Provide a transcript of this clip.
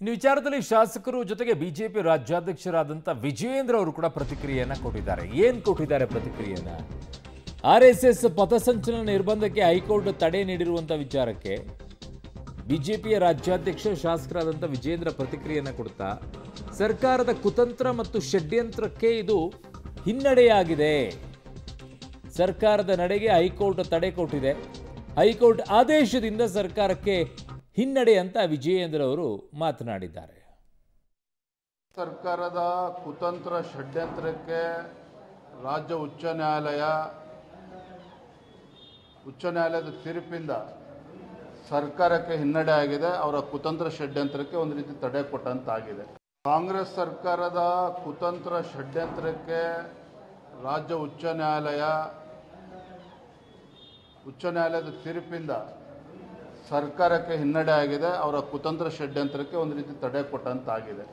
ಇನ್ನು ವಿಚಾರದಲ್ಲಿ ಶಾಸಕರು ಜೊತೆಗೆ ಬಿಜೆಪಿ ರಾಜ್ಯಾಧ್ಯಕ್ಷರಾದಂಥ ವಿಜಯೇಂದ್ರ ಅವರು ಕೂಡ ಪ್ರತಿಕ್ರಿಯೆಯನ್ನ ಕೊಟ್ಟಿದ್ದಾರೆ. ಏನು ಕೊಟ್ಟಿದ್ದಾರೆ ಪ್ರತಿಕ್ರಿಯೆಯನ್ನ? ಆರ್ಎಸ್ಎಸ್ ಪಥಸಂಚಲನ ನಿರ್ಬಂಧಕ್ಕೆ ಹೈಕೋರ್ಟ್ ತಡೆ ನೀಡಿರುವಂಥ ವಿಚಾರಕ್ಕೆ ಬಿಜೆಪಿಯ ರಾಜ್ಯಾಧ್ಯಕ್ಷ ಶಾಸಕರಾದಂಥ ವಿಜಯೇಂದ್ರ ಪ್ರತಿಕ್ರಿಯೆಯನ್ನ ಕೊಡ್ತಾ, ಸರ್ಕಾರದ ಕುತಂತ್ರ ಮತ್ತು ಷಡ್ಯಂತ್ರಕ್ಕೆ ಇದು ಹಿನ್ನಡೆಯಾಗಿದೆ. ಸರ್ಕಾರದ ನಡೆಗೆ ಹೈಕೋರ್ಟ್ ತಡೆ ಕೊಟ್ಟಿದೆ. ಹೈಕೋರ್ಟ್ ಆದೇಶದಿಂದ ಸರ್ಕಾರಕ್ಕೆ ಹಿನ್ನಡೆ ಅಂತ ವಿಜಯೇಂದ್ರ ಅವರು ಮಾತನಾಡಿದ್ದಾರೆ. ಸರ್ಕಾರದ ಕುತಂತ್ರ ಷಡ್ಯಂತ್ರಕ್ಕೆ ರಾಜ್ಯ ಉಚ್ಚ ನ್ಯಾಯಾಲಯದ ತೀರ್ಪಿಂದ ಸರ್ಕಾರಕ್ಕೆ ಹಿನ್ನಡೆ ಆಗಿದೆ. ಅವರ ಕುತಂತ್ರ ಷಡ್ಯಂತ್ರಕ್ಕೆ ಒಂದು ರೀತಿ ತಡೆ ಕೊಟ್ಟಂತಾಗಿದೆ. ಕಾಂಗ್ರೆಸ್ ಸರ್ಕಾರದ ಕುತಂತ್ರ ಷಡ್ಯಂತ್ರಕ್ಕೆ ರಾಜ್ಯ ಉಚ್ಚ ನ್ಯಾಯಾಲಯದ ತೀರ್ಪಿಂದ ಸರ್ಕಾರಕ್ಕೆ ಹಿನ್ನಡೆ ಆಗಿದೆ. ಅವರ ಕುತಂತ್ರ ಷಡ್ಯಂತ್ರಕ್ಕೆ ಒಂದು ರೀತಿ ತಡೆ ಕೊಟ್ಟಂತಾಗಿದೆ.